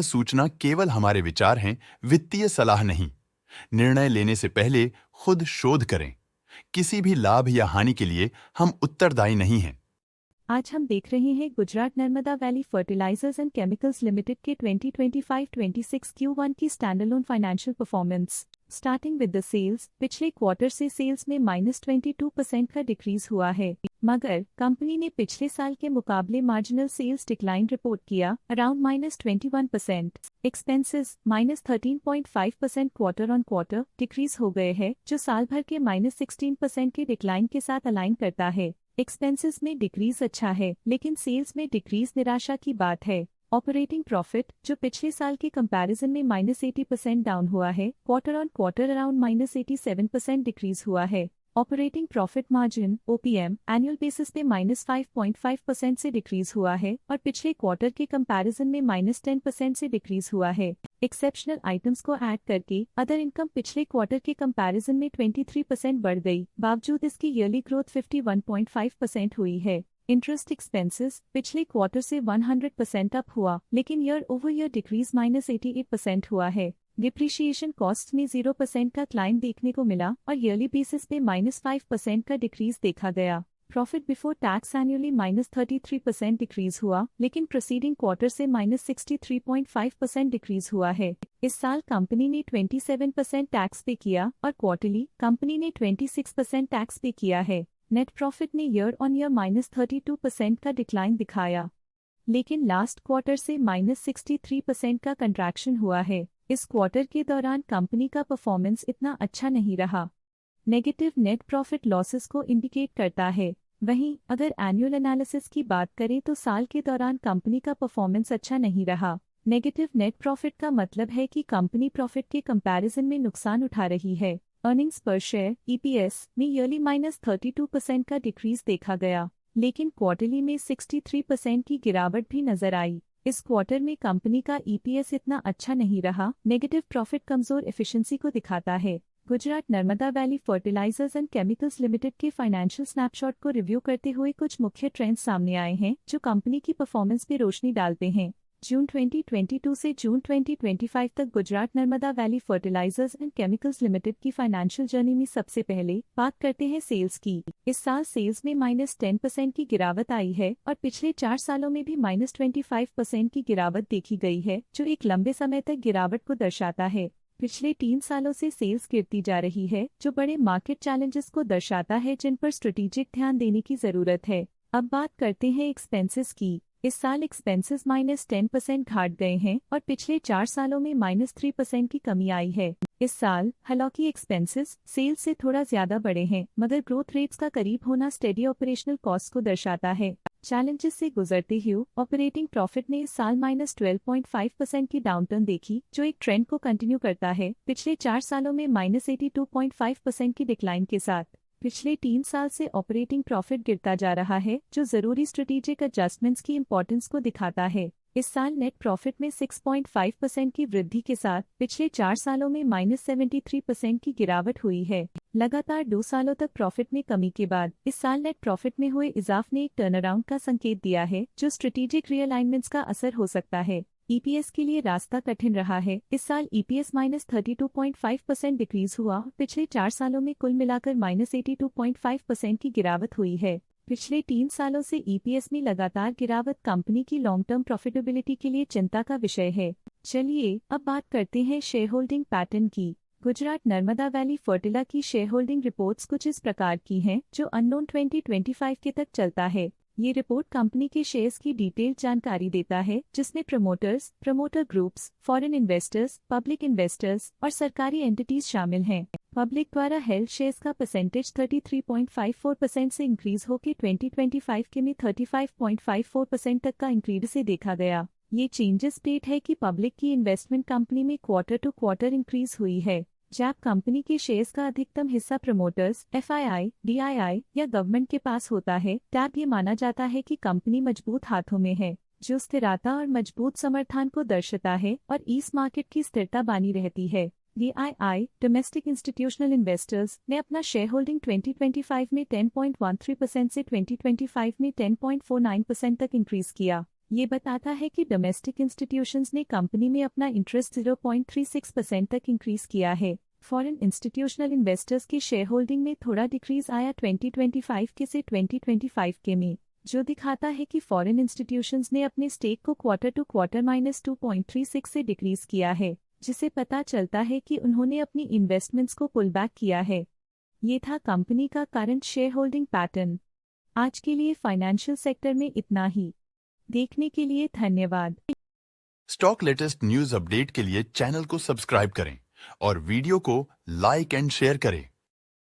सूचना केवल हमारे विचार हैं, वित्तीय सलाह नहीं। निर्णय लेने से पहले खुद शोध करें। किसी भी लाभ या हानि के लिए हम उत्तरदायी नहीं हैं। आज हम देख रहे हैं Gujarat Narmada Valley Fertilizers and Chemicals Limited के 2025-26 Q1 की standalone financial performance. Starting with the sales, पिछले क्वार्टर से सेल्स में -22% का डिक्रीज हुआ है, मगर कंपनी ने पिछले साल के मुकाबले मार्जिनल सेल्स डिक्लाइन रिपोर्ट किया, around -21%। Expenses -13.5% quarter on quarter decrease हो गए हैं, जो साल भर के -16% के डिक्लाइन के साथ अलाइन करता है। एक्सपेंसेस में डिक्रीज अच्छा है, लेकिन सेल्स में डिक्रीज निराशा की बात है। ऑपरेटिंग प्रॉफिट, जो पिछले साल के कंपैरिजन में -80% डाउन हुआ है, quarter on quarter around -87% decrease हुआ है। Operating profit margin (OPM) annual basis पे -5.5% से डिक्रीज हुआ है और पिछले क्वार्टर के कंपैरिजन में -10% से डिक्रीज हुआ है। एक्सेप्शनल आइटम्स को ऐड करके अदर इनकम पिछले क्वार्टर के कंपैरिजन में 23% बढ़ गई, बावजूद इसकी ईयरली ग्रोथ 51.5% हुई है। इंटरेस्ट एक्सपेंसेस पिछले क्वार्टर से 100% अप हुआ, लेकिन ईयर ओवर ईयर डिक्रीज -88% हुआ है। डिप्रिशिएशन कॉस्ट में 0% का क्लाइम देखने को मिला और ईयरली बेसिस पे -5% का डिक्रीज देखा गया। Profit before tax annually -33% decrease हुआ, लेकिन प्रोसीडिंग क्वार्टर से -63.5% डिक्रीज हुआ है। इस साल कंपनी ने 27% टैक्स पे किया और क्वार्टरली कंपनी ने 26% टैक्स पे किया है। नेट प्रॉफिट ने ईयर ऑन ईयर -32% का डिक्लाइन दिखाया, लेकिन लास्ट क्वार्टर से -63% का कंट्रैक्शन हुआ है। इस क्वार्टर के दौरान कंपनी का परफॉर्मेंस इतना अच्छा नहीं रहा। नेगेटिव नेट प्रॉफिट लॉसेस को इंडिकेट करता है। वहीं अगर एनुअल एनालिसिस की बात करें तो साल के दौरान कंपनी का परफॉर्मेंस अच्छा नहीं रहा। नेगेटिव नेट प्रॉफिट का मतलब है कि कंपनी प्रॉफिट के कंपैरिजन में नुकसान उठा रही है। अर्निंग्स पर शेयर (EPS) में ईयरली -32% का डिक्रीज देखा गया, लेकिन क्वार्टरली में 63% की गिरावट भी नजर आई। इस क्वार्टर में कंपनी का EPS इतना अच्छा नहीं रहा। नेगेटिव प्रॉफिट कमजोर एफिशिएंसी को दिखाता है। Gujarat Narmada Valley Fertilizers and Chemicals Limited के फाइनेंशियल स्नैपशॉट को रिव्यू करते हुए कुछ मुख्य ट्रेंड्स सामने आए हैं, जो कंपनी की परफॉर्मेंस पर रोशनी डालते हैं। जून 2022 से जून 2025 तक Gujarat Narmada Valley Fertilizers and Chemicals Limited की फाइनेंशियल जर्नी में सबसे पहले बात करते हैं सेल्स की। इस साल सेल्स में -10% की गिरावट आई है और पिछले 4 सालों में भी -25% की गिरावट देखी गई है, जो एक लंबे समय तक गिरावट को दर्शाता है। पिछले 3 सालों से सेल्स गिरती जा रही है, जो बड़े मार्केट चैलेंजेस को दर्शाता है जिन पर स्ट्रेटेजिक ध्यान देने की जरूरत है। अब बात करते हैं एक्सपेंसेस की। इस साल एक्सपेंसेस -10% घाट गए हैं और पिछले 4 सालों में -3% की कमी आई है। इस साल हालांकि एक्सपेंसेस सेल्स से थोड़ा ज्यादा बढ़े हैं, मगर ग्रोथ रेट्स का करीब होना स्टेडी ऑपरेशनल कॉस्ट को दर्शाता है। चैलेंजेस से गुजरते हुए ऑपरेटिंग प्रॉफिट ने इस साल -12.5% की डाउनटर्न देखी, जो एक ट्रेंड को कंटिन्यू करता है, पिछले 4 सालों में -82.5% की डिक्लाइन के साथ। पिछले 3 साल से ऑपरेटिंग प्रॉफिट गिरता जा रहा है, जो जरूरी स्ट्रेटेजिक एडजस्टमेंट्स की इंपॉर्टेंस को दिखाता है। इस साल नेट प्रॉफिट में 6.5% की वृद्धि के साथ पिछले 4 सालों में -73% की गिरावट हुई है। लगातार 2 सालों तक प्रॉफिट में कमी के बाद इस साल नेट प्रॉफिट में हुए इजाफ ने एक टर्नअराउंड का संकेत दिया है, जो स्ट्रेटेजिक रीअलाइनमेंट्स का असर हो सकता है। EPS के लिए रास्ता कठिन रहा है। इस साल EPS -32.5% डिक्रीज हुआ, पिछले 4 सालों में कुल मिलाकर -82.5% की गिरावट हुई है। पिछले 3 सालों से EPS में लगातार गिरावट कंपनी की लॉन्ग टर्म प्रॉफिटेबिलिटी के लिए चिंता का विषय है। चलिए अब बात करते हैं शेयर होल्डिंग पैटर्न की। गुजरात नर्मदा वैली फर्टिला की शेयर होल्डिंग रिपोर्ट्स कुछ इस प्रकार की हैं, जो अननोन 2025 के तक चलता है। ये रिपोर्ट कंपनी के शेयर्स की डिटेल्ड जानकारी देता है, जिसमें promoters, promoter groups, foreign investors, public investors और सरकारी एंटिटीज शामिल हैं। पब्लिक द्वारा हेल्ड शेयर्स का परसेंटेज 33.54% से इंक्रीज होकर 2025 के में 35.54% तक का इंक्रीज से देखा गया। ये चेंजेस स्टेट है कि पब्लिक की इन्वेस्टमेंट कंपनी में क्वार्टर टू क्वार्टर इंक्रीज हुई है। जब कंपनी के शेयर्स का अधिकतम हिस्सा प्रमोटर्स, FII, DII या गवर्नमेंट के पास होता है, तब ये माना जाता है कि कंपनी मजबूत हाथों में है, जो स्थिरता और मजबूत समर्थन को दर्शाता है और इस मार्केट की स्थिरता बनी रहती है। DII, डोमेस्टिक इंस्टीट्यूशनल इन्वेस्टर्स, ने अपना शेयर होल्डिंग 2025 में 10.13% से 2025 में 10.49% तक इंक्रीज किया। ये बताता है कि डोमेस्टिक इंस्टीट्यूशंस ने कंपनी में अपना इंटरेस्ट 0.36% तक इंक्रीज किया है। फॉरेन इंस्टीट्यूशनल इन्वेस्टर्स की शेयर होल्डिंग में थोड़ा डिक्रीज आया 2025 के से 2025 के में, जो दिखाता है कि फॉरेन इंस्टीट्यूशंस ने अपने स्टेक को क्वार्टर टू क्वार्टर -2.36 से डिक्रीज किया है, जिसे पता चलता है कि उन्होंने अपनी इन्वेस्टमेंट्स को पुल बैक किया है। ये था कंपनी का करंट शेयर होल्डिंग पैटर्न। आज के लिए फाइनेंशियल सेक्टर में इतना ही। देखने के लिए धन्यवाद। स्टॉक लेटेस्ट न्यूज अपडेट के लिए चैनल को सब्सक्राइब करें और वीडियो को लाइक एंड शेयर करें।